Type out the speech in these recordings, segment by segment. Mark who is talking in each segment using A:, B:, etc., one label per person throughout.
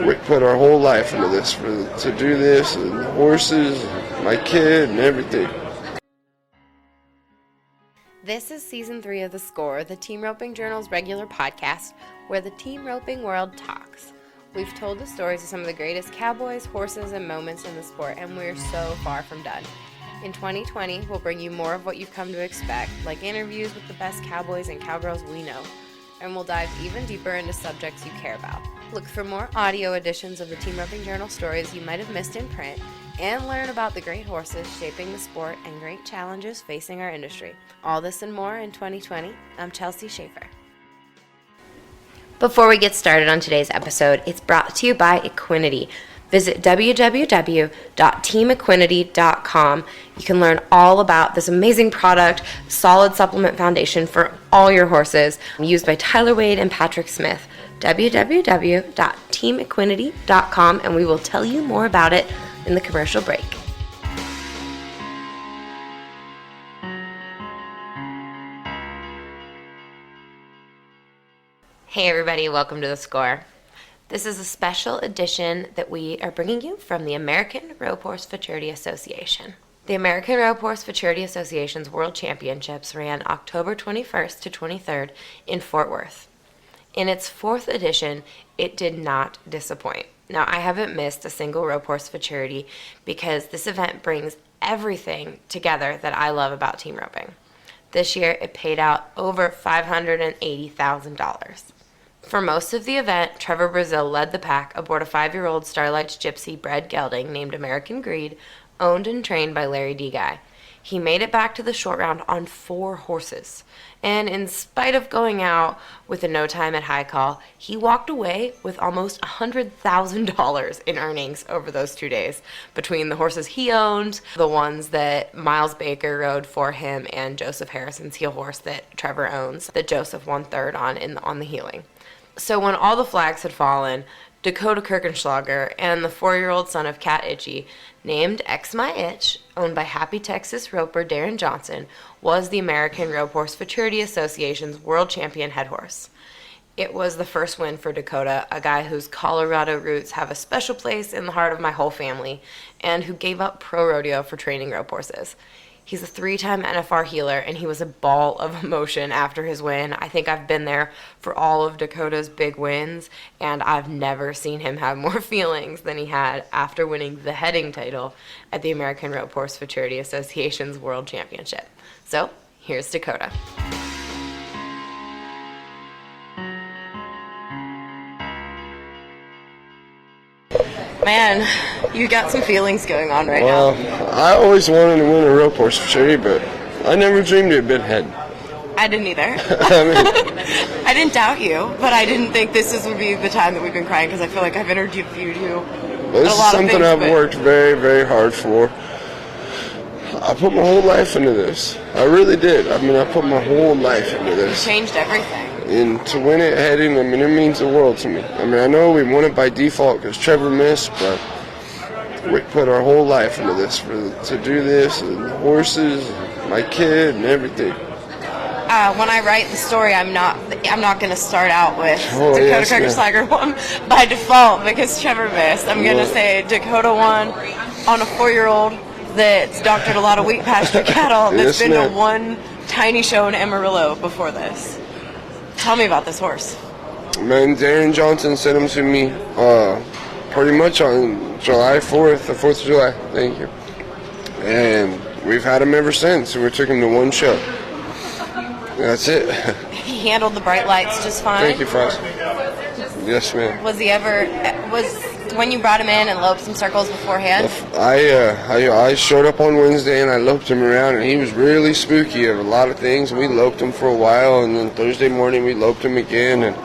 A: we put our whole life into this, to do this, and the horses, and my kid, and everything.
B: This is Season 3 of The Score, the Team Roping Journal's regular podcast, where the team roping world talks. We've told the stories of some of the greatest cowboys, horses, and moments in the sport, and we're so far from done. In 2020, we'll bring you more of what you've come to expect, like interviews with the best cowboys and cowgirls we know, and we'll dive even deeper into subjects you care about. Look for more audio editions of the Team Roping Journal stories you might have missed in print, and learn about the great horses shaping the sport and great challenges facing our industry. All this and more in 2020. I'm Chelsea Schaefer. Before we get started on today's episode, it's brought to you by Equinity. Visit www.teamequinity.com. You can learn all about this amazing product, solid supplement foundation for all your horses, used by Tyler Wade and Patrick Smith. www.teamequinity.com, and we will tell you more about it in the commercial break. Hey everybody, welcome to The Score. This is a special edition that we are bringing you from the American Rope Horse Futurity Association. The American Rope Horse Futurity Association's World Championships ran October 21st to 23rd in Fort Worth. In its fourth edition, it did not disappoint. Now, I haven't missed a single Rope Horse Futurity because this event brings everything together that I love about team roping. This year, it paid out over $580,000. For most of the event, Trevor Brazile led the pack aboard a 5-year-old Starlights Gypsy bred gelding named American Greed, owned and trained by Lari Dee Guy. He made it back to the short round on 4 horses. And in spite of going out with a no time at high call, he walked away with almost $100,000 in earnings over those 2 days between the horses he owned, the ones that Miles Baker rode for him, and Joseph Harrison's heel horse that Trevor owns, that Joseph won third on the heeling. So when all the flags had fallen, Dakota Kirchenschlager and the 4-year-old son of Cat Ichi, named X My Itch, owned by Happy Texas roper Darren Johnson, was the American Rope Horse Futurity Association's world champion head horse. It was the first win for Dakota, a guy whose Colorado roots have a special place in the heart of my whole family, and who gave up ProRodeo for training rope horses. He's a 3-time NFR healer, and he was a ball of emotion after his win. I think I've been there for all of Dakota's big wins, and I've never seen him have more feelings than he had after winning the heading title at the American Rope Horse Futurity Association's World Championship. So, here's Dakota. Man, you got some feelings going on right now.
A: Well, I always wanted to win a rope horse futurity, but I never dreamed it'd been head.
B: I didn't either. I didn't doubt you, but I didn't think this would be the time that we've been crying, because I feel like I've interviewed you.
A: Well, this is something I've worked very, very hard for. I put my whole life into this. I really did. I put my whole life into this.
B: You changed everything.
A: And to win it heading, it means the world to me. I know we won it by default because Trevor missed, but we put our whole life into this, to do this, and the horses, and my kid, and everything.
B: When I write the story, I'm not going to start out with Dakota Kirchenschlager won by default because Trevor missed. I'm going to say Dakota won on a 4-year-old that's doctored a lot of wheat pasture cattle that's been to one tiny show in Amarillo before this. Tell me about this horse.
A: Man, Darren Johnson sent him to me pretty much on July 4th, the 4th of July. Thank you. And we've had him ever since. We took him to one show. That's it.
B: He handled the bright lights just fine.
A: Thank you, Frost. Yes, ma'am.
B: Was when you brought him in and loped some circles beforehand?
A: I showed up on Wednesday and I loped him around, and he was really spooky of a lot of things. We loped him for a while, and then Thursday morning we loped him again, and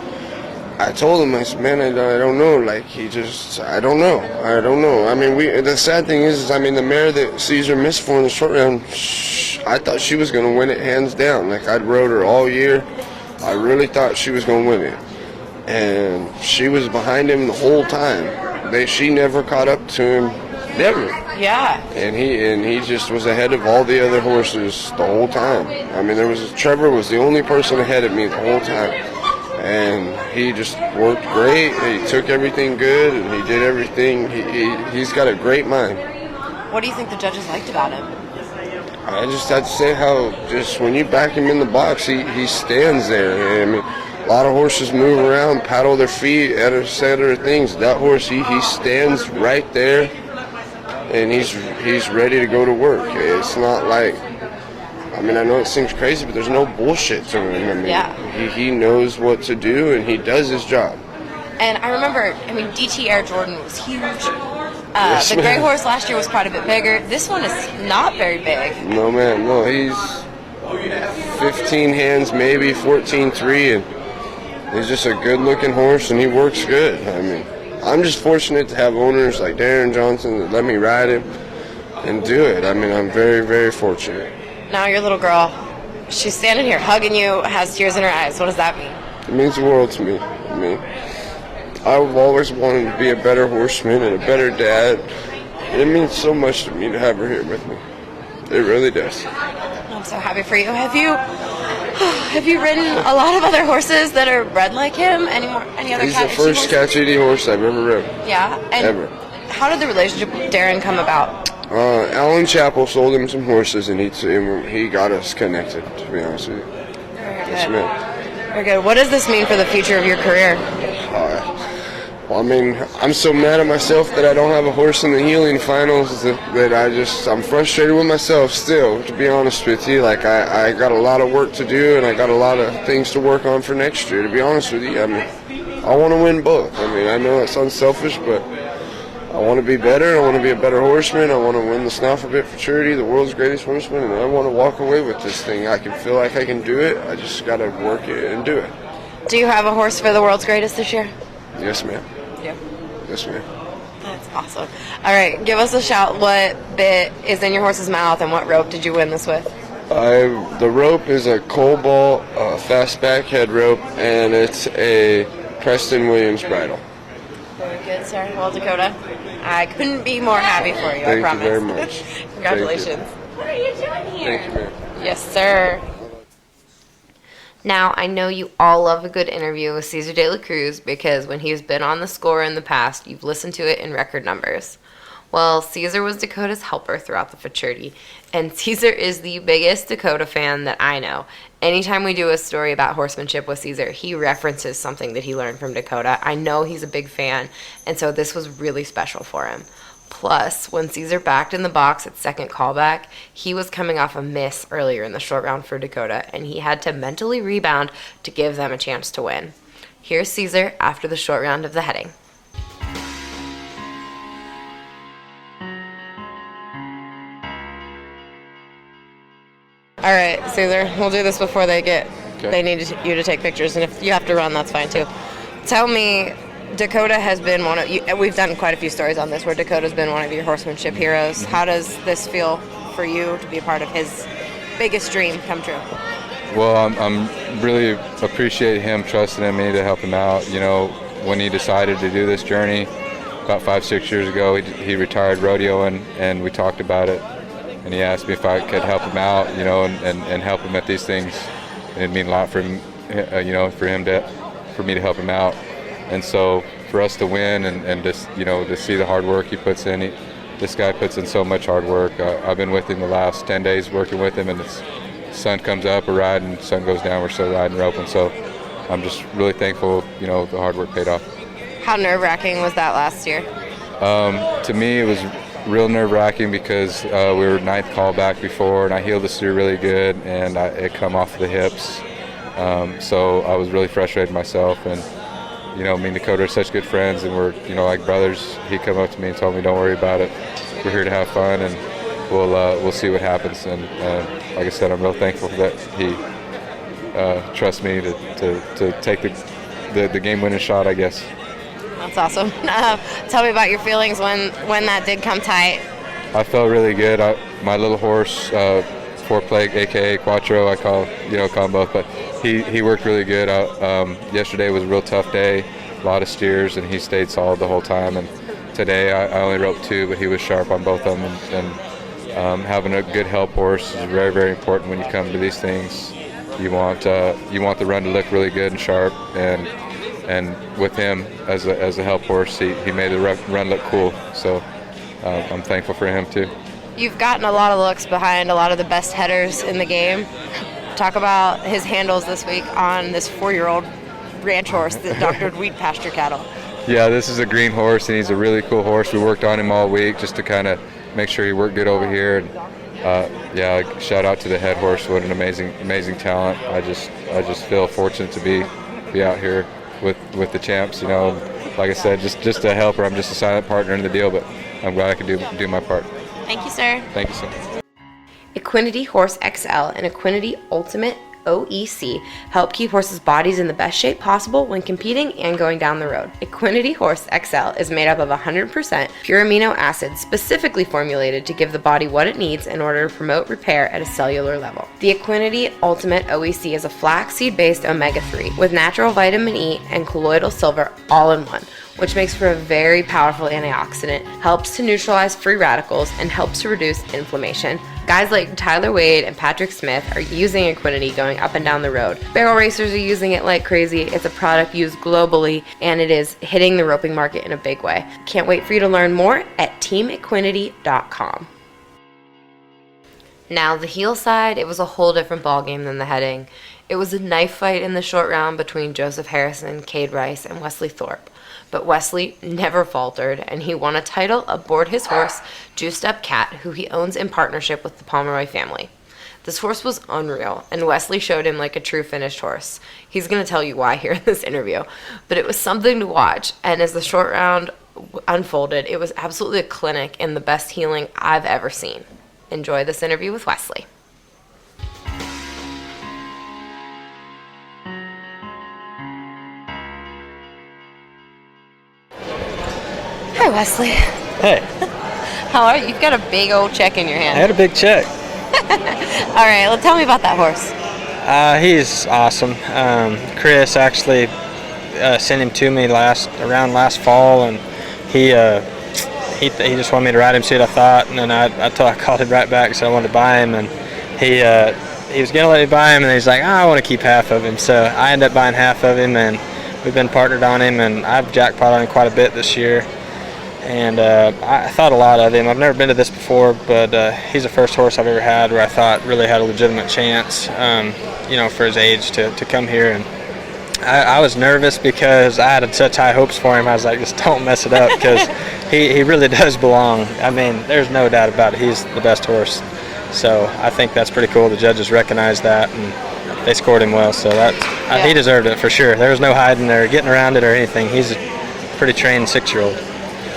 A: I told him, I said, man, I don't know. Like, I don't know. The sad thing is, the mare that Caesar missed for in the short round, I thought she was going to win it hands down. Like, I'd rode her all year. I really thought she was going to win it. And she was behind him the whole time. She never caught up to him, never.
B: Yeah.
A: And he just was ahead of all the other horses the whole time. Trevor was the only person ahead of me the whole time. and he just worked great. He took everything good, and he did everything. He's got a great mind.
B: What do you think the judges liked about him?
A: I just had to say how just when you back him in the box, he stands there. I mean, a lot of horses move around, paddle their feet, etc. things. That horse, he stands right there, and he's ready to go to work. It's not like, I mean, I know it seems crazy, but there's no bullshit to him. I mean, he knows what to do, and he does his job.
B: And I remember, DT Air Jordan was huge.
A: Yes,
B: the gray horse last year was quite a bit bigger. This one is not very big.
A: No, man. No, he's 15 hands, maybe 14.3, and he's just a good-looking horse, and he works good. I mean, I'm just fortunate to have owners like Darren Johnson that let me ride him and do it. I mean, I'm very, very fortunate.
B: Now your little girl, she's standing here hugging you, has tears in her eyes. What does that mean?
A: It means the world to me. I mean, I've always wanted to be a better horseman and a better dad. It means so much to me to have her here with me. It really does.
B: I'm so happy for you. Have you ridden a lot of other horses that are bred like him? Any other
A: He's
B: Cat
A: the
B: Ichi
A: first Cat Ichi horse I've ever ridden.
B: Yeah? And
A: ever.
B: How did the relationship with Darren come about?
A: Alan Chappell sold him some horses, and he got us connected, to be honest with you. Yes, ma'am.
B: Very good. What does this mean for the future of your career?
A: Well, I mean, I'm so mad at myself that I don't have a horse in the healing finals that I'm frustrated with myself still, to be honest with you. Like, I got a lot of work to do, and I got a lot of things to work on for next year, to be honest with you. I mean, I want to win both. I mean, I know it's unselfish, but I want to be better. I want to be a better horseman. I want to win the Snaffle Bit Futurity, the world's greatest horseman, and I want to walk away with this thing. I can feel like I can do it. I just got to work it and do it.
B: Do you have a horse for the world's greatest this year?
A: Yes, ma'am.
B: Yeah.
A: Yes, ma'am.
B: That's awesome. All right, give us a shout. What bit is in your horse's mouth, and what rope did you win this with?
A: The rope is a Cobalt fastback head rope, and it's a Preston Williams bridle.
B: Very good, sir. Well, Dakota, I couldn't be more happy for you, I promise.
A: Thank you very much.
B: Congratulations.
C: What are you doing here?
A: Thank you, ma'am.
B: Yes, sir. Now, I know you all love a good interview with Cesar de la Cruz because when he's been on the score in the past, you've listened to it in record numbers. Well, Cesar was Dakota's helper throughout the Futurity, and Cesar is the biggest Dakota fan that I know. Anytime we do a story about horsemanship with Cesar, he references something that he learned from Dakota. I know he's a big fan, and so this was really special for him. Plus, when Cesar backed in the box at second callback, he was coming off a miss earlier in the short round for Dakota, and he had to mentally rebound to give them a chance to win. Here's Cesar after the short round of the heading. All right, Cesar, we'll do this before they need you to take pictures, and if you have to run, that's fine too. Tell me, Dakota has been one of you. We've done quite a few stories on this where Dakota's been one of your horsemanship heroes. How does this feel for you to be a part of his biggest dream come true?
D: Well, I'm really appreciate him trusting in me to help him out. You know, when he decided to do this journey about 5-6 years ago, he retired rodeoing, and we talked about it. And he asked me if I could help him out, you know, and help him at these things. And it'd mean a lot for him, you know, for me to help him out. And so for us to win and just, you know, to see the hard work he puts in, this guy puts in so much hard work. I've been with him the last 10 days working with him, and the sun comes up, we're riding, sun goes down, we're still riding rope. And so I'm just really thankful, you know, the hard work paid off.
B: How nerve-wracking was that last year?
D: To me, it was real nerve-wracking because we were ninth callback before, and I heeled the steer really good, and it come off the hips. So I was really frustrated myself, and you know, me and Dakota are such good friends, and we're, you know, like brothers. He come up to me and told me, "Don't worry about it. We're here to have fun, and we'll see what happens." And like I said, I'm real thankful that he trusts me to take the game-winning shot, I guess.
B: That's awesome. Tell me about your feelings when that did come tight.
D: I felt really good. My little horse, four-plague, aka Quattro, I call him both, but he worked really good. Yesterday was a real tough day, a lot of steers, and he stayed solid the whole time. And today I only roped 2, but he was sharp on both of them. And having a good help horse is very, very important when you come to these things. You want the run to look really good and sharp, and with him as a help horse, he made the run look cool. So I'm thankful for him too.
B: You've gotten a lot of looks behind a lot of the best headers in the game. Talk about his handles this week on this 4-year-old ranch horse that doctored wheat pasture cattle.
D: Yeah, this is a green horse, and he's a really cool horse. We worked on him all week just to kind of make sure he worked good over here. And, yeah, shout out to the head horse. What an amazing talent. I just feel fortunate to be out here with the champs. You know, like I said, just a helper. I'm just a silent partner in the deal, but I'm glad I could do my part.
B: Thank you, sir.
D: Thank you so much.
B: Equinity Horse XL and Equinity Ultimate OEC help keep horses' bodies in the best shape possible when competing and going down the road. Equinity Horse XL is made up of 100% pure amino acids specifically formulated to give the body what it needs in order to promote repair at a cellular level. The Equinity Ultimate OEC is a flaxseed-based omega-3 with natural vitamin E and colloidal silver all in one, which makes for a very powerful antioxidant, helps to neutralize free radicals, and helps to reduce inflammation. Guys like Tyler Wade and Patrick Smith are using Equinity going up and down the road. Barrel racers are using it like crazy. It's a product used globally, and it is hitting the roping market in a big way. Can't wait for you to learn more at teamequinity.com. Now, the heel side, it was a whole different ballgame than the heading. It was a knife fight in the short round between Joseph Harrison, Cade Rice, and Wesley Thorp. But Wesley never faltered, and he won a title aboard his horse, Juiced Up Cat, who he owns in partnership with the Pomeroy family. This horse was unreal, and Wesley showed him like a true finished horse. He's going to tell you why here in this interview, but it was something to watch, and as the short round unfolded, it was absolutely a clinic in the best healing I've ever seen. Enjoy this interview with Wesley. Hi, Wesley.
C: Hey,
B: How are you? You've got a big old check in your
C: I
B: hand.
C: had a big check.
B: All right, well, tell me about that horse.
C: He's awesome. Chris actually sent him to me around last fall, and he just wanted me to ride him, see what I thought, and then I called him right back, so I wanted to buy him, and he was gonna let me buy him, and he's like, I want to keep half of him, so I ended up buying half of him, and we've been partnered on him, and I've jackpot on him quite a bit this year. And I thought a lot of him. I've never been to this before, but he's the first horse I've ever had where I thought really had a legitimate chance, for his age to come here. And I was nervous because I had such high hopes for him. I was like, just don't mess it up, because he really does belong. I mean, there's no doubt about it. He's the best horse. So I think that's pretty cool. The judges recognized that, and they scored him well. So he deserved it for sure. There was no hiding or getting around it or anything. He's a pretty trained 6-year-old.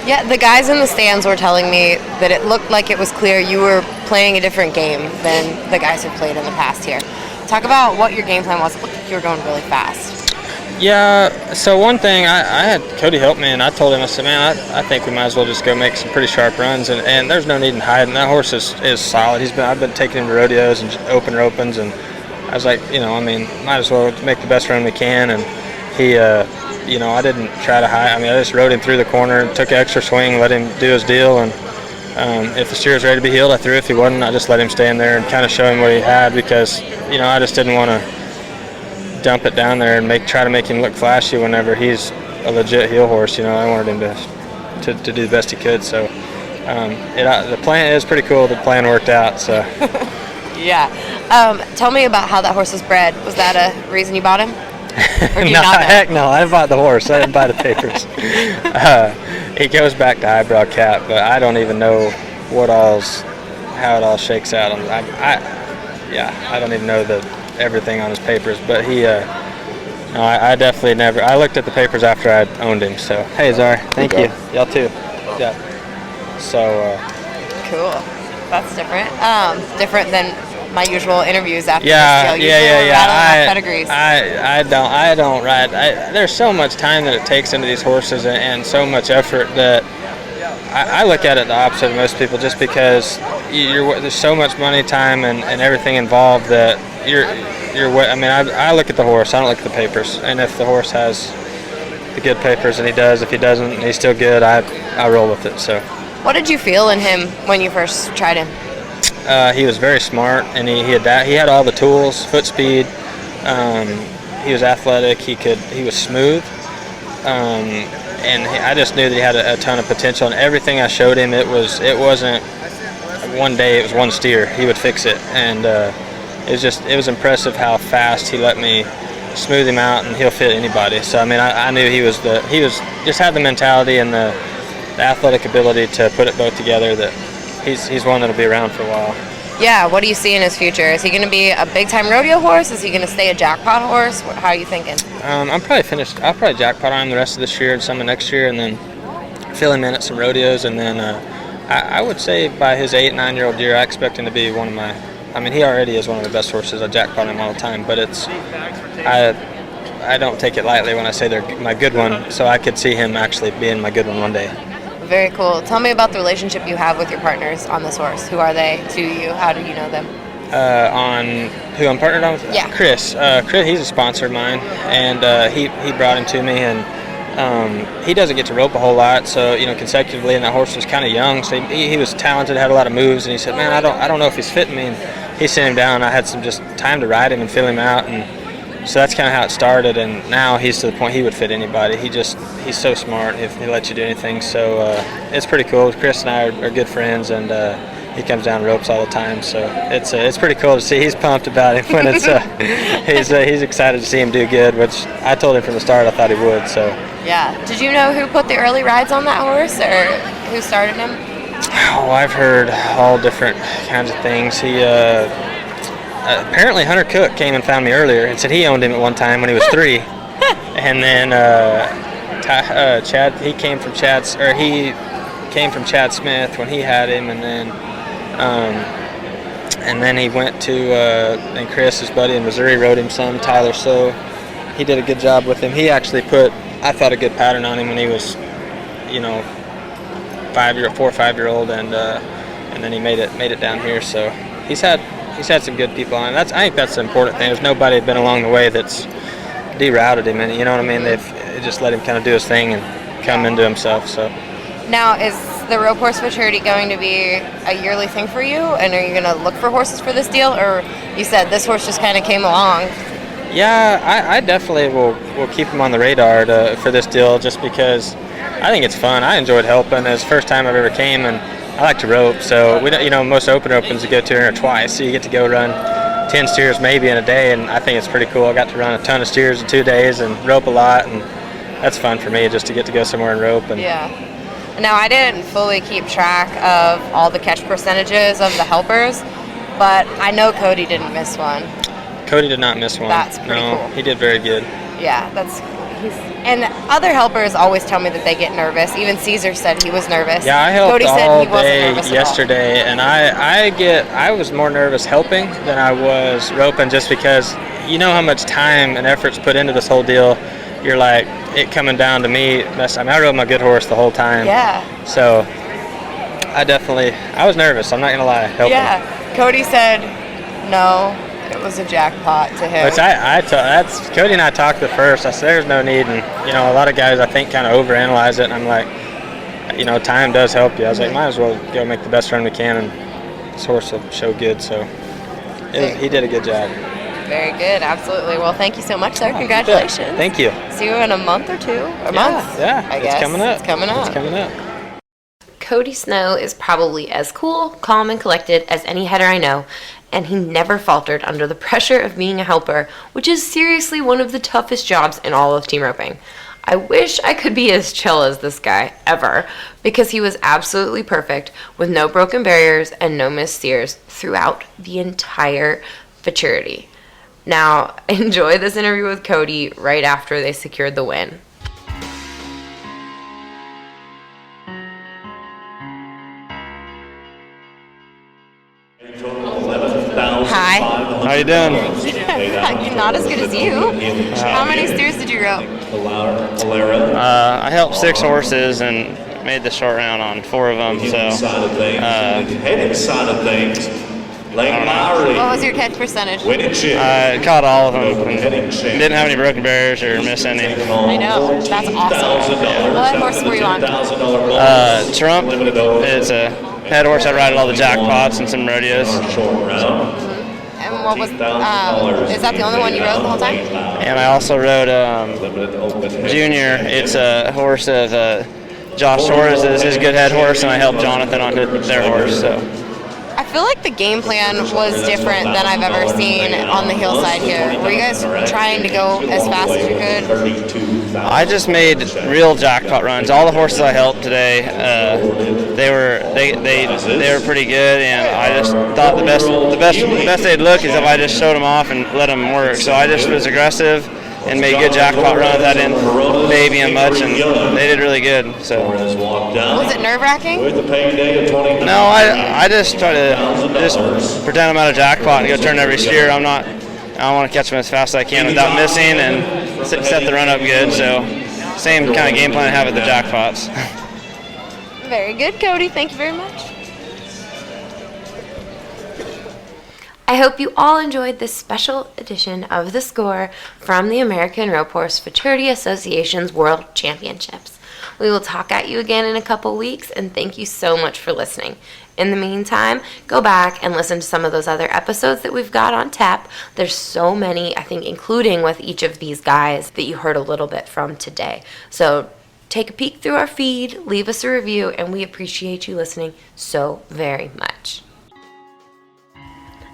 B: Yeah, the guys in the stands were telling me that it looked like it was clear you were playing a different game than the guys who played in the past here. Talk about what your game plan was. It looked like you were going really fast.
C: Yeah, so one thing, I had Cody help me, and I told him, I said, man, I think we might as well just go make some pretty sharp runs, and there's no need in hiding. That horse is solid. I've been taking him to rodeos and open opens, and I was like, might as well make the best run we can, and he I didn't try to hide. I just rode him through the corner, took an extra swing, let him do his deal, and if the steer was ready to be healed, I threw. If he wasn't, I just let him stay in there and kind of show him what he had, because I just didn't want to dump it down there and try to make him look flashy whenever he's a legit heel horse. I wanted him to do the best he could. So the plan is pretty cool. The plan worked out. So
B: Yeah. Tell me about how that horse was bred. Was that a reason you bought him? Or do you
C: no,
B: not know?
C: heck no. I bought the horse. I didn't buy the papers. He goes back to highbrow cat, but I don't even know how it all shakes out. I don't even know everything on his papers. But I definitely never. I looked at the papers after I owned him. So hey, Zara, thank you. Y'all too. Yeah. So.
B: Cool. That's different. Different than my usual interviews after
C: yeah,
B: this deal.
C: yeah.
B: Pedigrees.
C: I don't ride. There's so much time that it takes into these horses, and so much effort that I look at it the opposite of most people, just because there's so much money, time, and everything involved that I look at the horse. I don't look at the papers. And if the horse has the good papers, and he does. If he doesn't, and he's still good, I roll with it. So.
B: What did you feel in him when you first tried him?
C: He was very smart, and he had all the tools, foot speed, He was athletic. He was smooth. And I just knew that he had a ton of potential. And everything I showed him, it wasn't one day. It was one steer. He would fix it. And it was impressive how fast he let me smooth him out, and he'll fit anybody. So I mean, I knew he just had the mentality and the athletic ability to put it both together. That he's one that'll be around for a while.
B: Yeah, what do you see in his future? Is he going to be a big-time rodeo horse? Is he going to stay a jackpot horse? How are you thinking?
C: I'm probably finished. I'll probably jackpot on him the rest of this year and some of next year, and then fill him in at some rodeos. And then I would say by his 8, 9-year-old year, I expect him to be one of my. I mean, he already is one of the best horses. I jackpot him all the time, but I don't take it lightly when I say they're my good one. So I could see him actually being my good one day.
B: Very cool. Tell me about the relationship you have with your partners on this horse. Who are they to you? How do you know them?
C: On who I'm partnered on with?
B: Yeah.
C: Chris, he's a sponsor of mine, and he brought him to me, and he doesn't get to rope a whole lot, so consecutively, and that horse was kind of young, so he was talented, had a lot of moves, and he said, man, I don't know if he's fitting me, and he sent him down. I had some just time to ride him and fill him out, and so that's kind of how it started, and now he's to the point he would fit anybody. He's so smart. He lets you do anything. So it's pretty cool. Chris and I are good friends, and he comes down ropes all the time. So it's pretty cool to see. He's pumped about it when it's he's excited to see him do good, which I told him from the start I thought he would. So
B: yeah. Did you know who put the early rides on that horse, or who started him?
C: Oh, I've heard all different kinds of things. He. Apparently Hunter Cook came and found me earlier and said he owned him at one time when he was 3. And then Chad, he came from Chad Smith when he had him, and then he went to and Chris, his buddy in Missouri, rode him some. Tyler, so he did a good job with him. He actually put, I thought, a good pattern on him when he was 4 or 5-year-old, and then he made it down here. So he's had some good people on. I think that's the important thing. There's nobody been along the way that's derouted him, and you know what I mean. They've just let him kind of do his thing and come into himself. So
B: now, is the rope horse Futurity going to be a yearly thing for you? And are you going to look for horses for this deal, or you said this horse just kind of came along?
C: Yeah, I definitely will keep him on the radar for this deal, just because I think it's fun. I enjoyed helping. It's the first time I've ever came, and I like to rope, so we don't, most open opens you go to or twice, so you get to go run 10 steers maybe in a day, and I think it's pretty cool. I got to run a ton of steers in 2 days and rope a lot, and that's fun for me just to get to go somewhere and rope. And
B: yeah. Now, I didn't fully keep track of all the catch percentages of the helpers, but I know Cody didn't miss one.
C: Cody did not miss one.
B: That's pretty cool.
C: He did very good.
B: Yeah, and other helpers always tell me that they get nervous. Even Caesar said he was nervous.
C: Yeah, I helped
B: Cody
C: all
B: said he wasn't
C: day
B: nervous
C: yesterday, and I was more nervous helping than I was roping, just because you know how much time and effort's put into this whole deal. You're like, it coming down to me. I rode my good horse the whole time.
B: Yeah.
C: So I was nervous. I'm not gonna lie. Helping.
B: Yeah. Cody said no. It was a jackpot to him.
C: Which that's Cody and I talked at first. I said there's no need, and a lot of guys I think kind of overanalyze it, and I'm like, time does help you. I was like, might as well go make the best run we can, and this horse will show good. So he did a good job.
B: Very good, absolutely. Well, thank you so much, sir. Congratulations.
C: Thank you.
B: See you in a month or 2, or months.
C: Yeah,
B: I guess.
C: It's coming up.
B: It's coming up.
C: It's coming up.
B: Cody Snow is probably as cool, calm, and collected as any header I know, and he never faltered under the pressure of being a helper, which is seriously one of the toughest jobs in all of team roping. I wish I could be as chill as this guy, ever, because he was absolutely perfect, with no broken barriers and no missed steers throughout the entire Futurity. Now, enjoy this interview with Cody right after they secured the win. Hi.
C: How you doing?
B: Not as good as you. How many steers did you rope?
C: I helped 6 horses and made the short round on 4 of them. So,
B: what was your catch percentage?
C: I caught all of them and didn't have any broken barriers or miss any.
B: I know. That's awesome. What horse were you on?
C: Trump. It's a head horse. I ride at all the jackpots and some rodeos.
B: And What was? Is that the only one you rode the whole time?
E: And I also rode Junior. It's a horse of Josh Torres' his good head horse, and I helped Jonathan on their horse. So
B: I feel like the game plan was different than I've ever seen on the hillside here. Were you guys trying to go as fast as you could?
E: I just made real jackpot runs. All the horses I helped today, they were pretty good, and I just thought the best they'd look is if I just showed them off and let them work. So I just was aggressive and made good jackpot runs. I didn't baby them much, and they did really good. So
B: was it nerve-wracking?
E: No, I just try to just pretend I'm at a jackpot and go turn every steer. I want to catch them as fast as I can without missing and set the run up good. So same kind of game plan I have at the jackpots.
B: Very good, Cody. Thank you very much. I hope you all enjoyed this special edition of The Score from the American Rope Horse Futurity Association's World Championships. We will talk at you again in a couple weeks, and thank you so much for listening. In the meantime, go back and listen to some of those other episodes that we've got on tap. There's so many, I think, including with each of these guys that you heard a little bit from today. So take a peek through our feed, leave us a review, and we appreciate you listening so very much.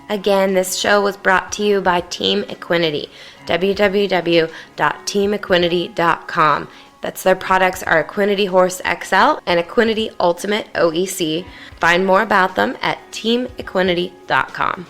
B: Again, this show was brought to you by Team Equinity, www.teamequinity.com. That's their products are Equinity Horse XL and Equinity Ultimate OEC. Find more about them at teamequinity.com.